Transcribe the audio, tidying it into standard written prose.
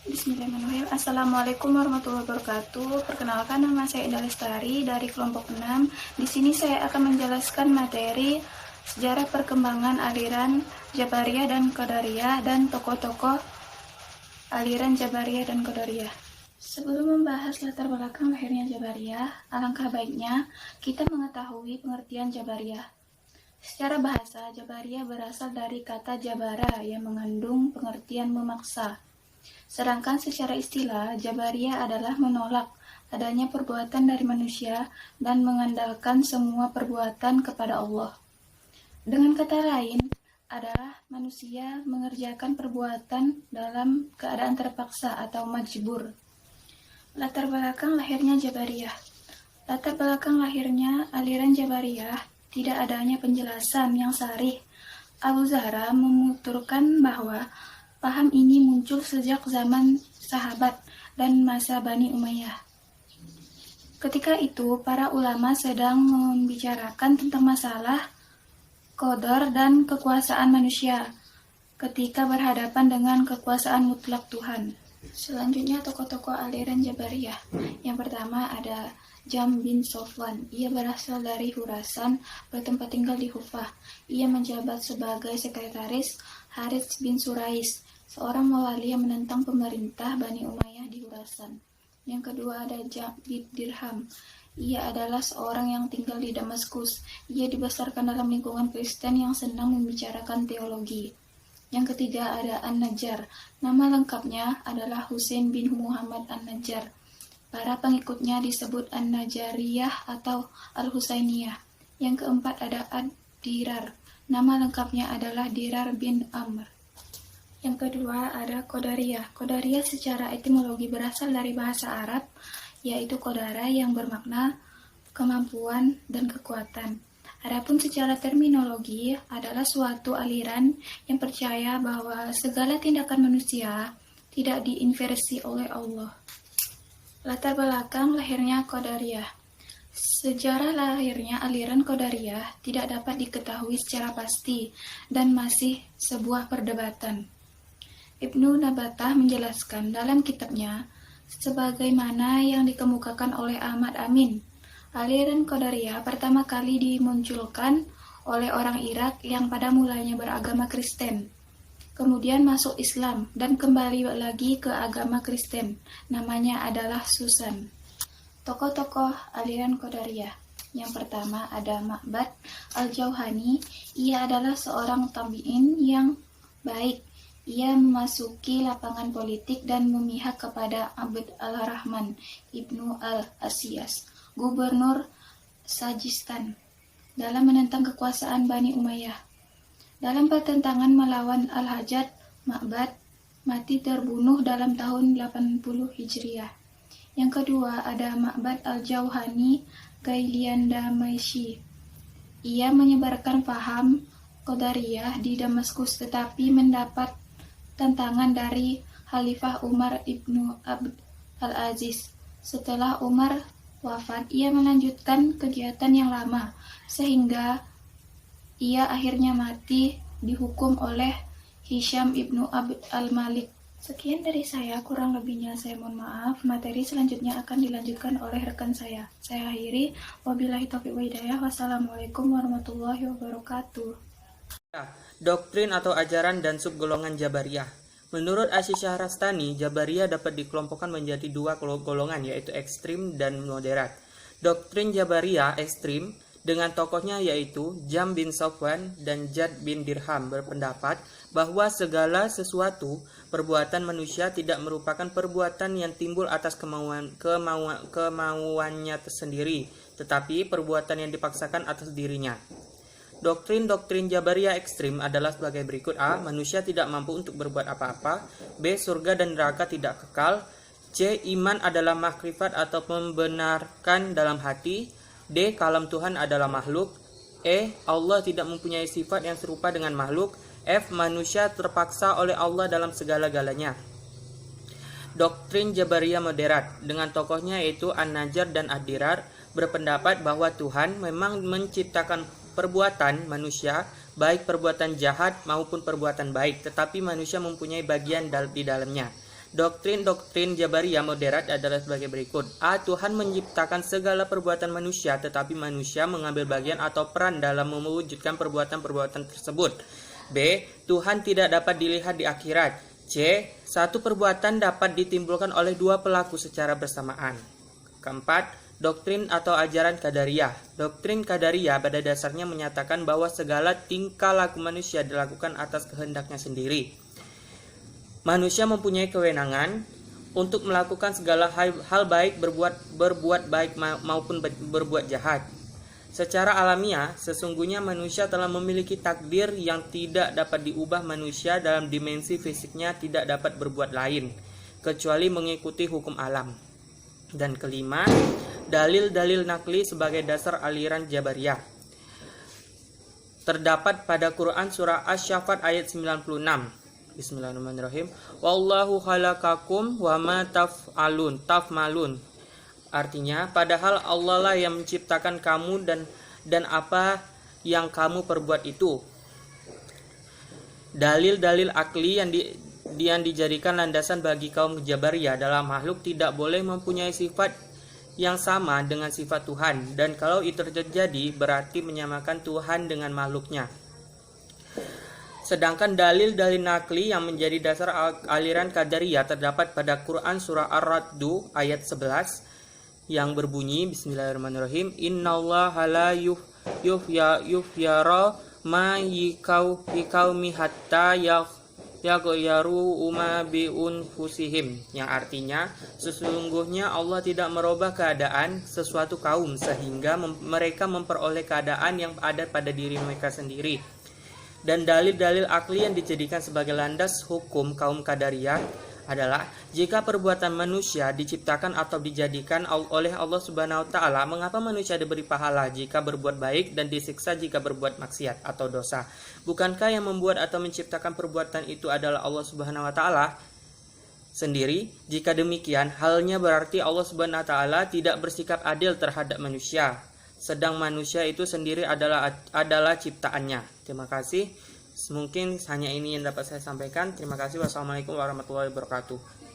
Bismillahirrahmanirrahim. Assalamualaikum warahmatullahi wabarakatuh. Perkenalkan, nama saya Indah Lestari dari kelompok 6. Di sini saya akan menjelaskan materi sejarah perkembangan aliran Jabariyah dan Qadariyah dan tokoh-tokoh aliran Jabariyah dan Qadariyah. Sebelum membahas latar belakang lahirnya Jabariyah, alangkah baiknya kita mengetahui pengertian Jabariyah. Secara bahasa, Jabariyah berasal dari kata jabara yang mengandung pengertian memaksa. Sedangkan secara istilah, Jabariyah adalah menolak adanya perbuatan dari manusia dan mengandalkan semua perbuatan kepada Allah. Dengan kata lain, adalah manusia mengerjakan perbuatan dalam keadaan terpaksa atau majbur. Latar belakang lahirnya Jabariyah. Latar belakang lahirnya aliran Jabariyah tidak adanya penjelasan yang sharih. Abu Zahra menuturkan bahwa paham ini muncul sejak zaman sahabat dan masa Bani Umayyah. Ketika itu, para ulama sedang membicarakan tentang masalah qadar dan kekuasaan manusia ketika berhadapan dengan kekuasaan mutlak Tuhan. Selanjutnya, tokoh-tokoh aliran Jabariyah. Yang pertama ada Jam bin Sofwan. Ia berasal dari Khurasan, bertempat tinggal di Kufah. Ia menjabat sebagai sekretaris Harits bin Surais, seorang mawali yang menentang pemerintah Bani Umayyah di Khurasan. Yang kedua ada Jam bin Dirham. Ia adalah seorang yang tinggal di Damaskus. Ia dibesarkan dalam lingkungan Kristen yang senang membicarakan teologi. Yang ketiga ada An-Najjar. Nama lengkapnya adalah Husain bin Muhammad An-Najjar. Para pengikutnya disebut An-Najjariyah atau Al-Husainiyah. Yang keempat ada Ad-Dirar. Nama lengkapnya adalah Dirar bin Amr. Yang kedua ada Qadariyah. Qadariyah secara etimologi berasal dari bahasa Arab, yaitu qadara yang bermakna kemampuan dan kekuatan. Adapun secara terminologi adalah suatu aliran yang percaya bahwa segala tindakan manusia tidak diinversi oleh Allah. Latar belakang lahirnya Qadariyah. Sejarah lahirnya aliran Qadariyah tidak dapat diketahui secara pasti dan masih sebuah perdebatan. Ibnu Nabatah menjelaskan dalam kitabnya sebagaimana yang dikemukakan oleh Ahmad Amin. Aliran Qadariyah pertama kali dimunculkan oleh orang Irak yang pada mulanya beragama Kristen. Kemudian masuk Islam dan kembali lagi ke agama Kristen. Namanya adalah Susan. Tokoh-tokoh aliran Qadariyah. Yang pertama ada Ma'bad Al-Jauhani. Ia adalah seorang tabi'in yang baik. Ia memasuki lapangan politik dan memihak kepada Abd al-Rahman Ibnu al-Asyas, gubernur Sajistan, dalam menentang kekuasaan Bani Umayyah. Dalam pertentangan melawan Al-Hajjaj, Ma'bad mati terbunuh dalam tahun 80 Hijriah. Yang kedua ada Ma'bad Al-Jauhani Gailian Damasyih. Ia menyebarkan paham Qadariyah di Damaskus tetapi mendapat tantangan dari Khalifah Umar ibnu Abd al-Aziz. Setelah Umar wafat, ia melanjutkan kegiatan yang lama, sehingga ia akhirnya mati dihukum oleh Hisham ibnu Abd al-Malik. Sekian dari saya, kurang lebihnya saya mohon maaf. Materi selanjutnya akan dilanjutkan oleh rekan saya. Saya akhiri, wabillahi taufiq wa hidayah. Wassalamualaikum warahmatullahi wabarakatuh. Doktrin atau ajaran dan subgolongan Jabariyah. Menurut Asy Syahrastani, Jabariyah dapat dikelompokkan menjadi dua golongan, yaitu ekstrim dan moderat. Doktrin Jabariyah ekstrim dengan tokohnya yaitu Jam bin Sofwan dan Jad bin Dirham berpendapat bahwa segala sesuatu perbuatan manusia tidak merupakan perbuatan yang timbul atas kemauannya sendiri, tetapi perbuatan yang dipaksakan atas dirinya. Doktrin-doktrin Jabariyah ekstrim adalah sebagai berikut. A. Manusia tidak mampu untuk berbuat apa-apa. B. Surga dan neraka tidak kekal. C. Iman adalah makrifat atau membenarkan dalam hati. D. Kalam Tuhan adalah makhluk. E. Allah tidak mempunyai sifat yang serupa dengan makhluk. F. Manusia terpaksa oleh Allah dalam segala-galanya. Doktrin Jabariyah moderat dengan tokohnya yaitu An-Najjar dan Ad-Dirar berpendapat bahwa Tuhan memang menciptakan perbuatan manusia, baik perbuatan jahat maupun perbuatan baik, tetapi manusia mempunyai bagian di dalamnya. Doktrin-doktrin Jabariyah moderat adalah sebagai berikut. A. Tuhan menciptakan segala perbuatan manusia, tetapi manusia mengambil bagian atau peran dalam mewujudkan perbuatan-perbuatan tersebut. B. Tuhan tidak dapat dilihat di akhirat. C. Satu perbuatan dapat ditimbulkan oleh dua pelaku secara bersamaan. Keempat, doktrin atau ajaran Qadariyah. Doktrin Qadariyah pada dasarnya menyatakan bahwa segala tingkah laku manusia dilakukan atas kehendaknya sendiri. Manusia mempunyai kewenangan untuk melakukan segala hal baik, berbuat baik maupun berbuat jahat. Secara alamiah, sesungguhnya manusia telah memiliki takdir yang tidak dapat diubah. Manusia dalam dimensi fisiknya tidak dapat berbuat lain, kecuali mengikuti hukum alam. Dan kelima, dalil-dalil nakli sebagai dasar aliran Jabariyah. Terdapat pada Quran surah Asy-Syaffat ayat 96. Bismillahirrahmanirrahim. Wallahu khalaqakum wa ma taf'malun. Artinya, padahal Allah lah yang menciptakan kamu dan apa yang kamu perbuat itu. Dalil-dalil akli yang dijadikan landasan bagi kaum Jabariyah dalam makhluk tidak boleh mempunyai sifat yang sama dengan sifat Tuhan, dan kalau itu terjadi berarti menyamakan Tuhan dengan makhluknya. Sedangkan dalil-dalil nakli yang menjadi dasar aliran Qadariyah terdapat pada Quran surah Ar-Ra'd ayat 11 yang berbunyi Bismillahirrahmanirrahim. Innallaha la yufyara ma yikaumi hatta yaghyaru uma bi unfusihim, yang artinya sesungguhnya Allah tidak merubah keadaan sesuatu kaum sehingga mereka memperoleh keadaan yang ada pada diri mereka sendiri. Dan dalil-dalil akli yang dijadikan sebagai landas hukum kaum Qadariyah adalah jika perbuatan manusia diciptakan atau dijadikan oleh Allah Subhanahu wa taala, mengapa manusia diberi pahala jika berbuat baik dan disiksa jika berbuat maksiat atau dosa? Bukankah yang membuat atau menciptakan perbuatan itu adalah Allah Subhanahu wa taala sendiri? Jika demikian, halnya berarti Allah Subhanahu wa taala tidak bersikap adil terhadap manusia, sedang manusia itu sendiri adalah ciptaannya. Terima kasih. Mungkin hanya ini yang dapat saya sampaikan. Terima kasih. Wassalamualaikum warahmatullahi wabarakatuh.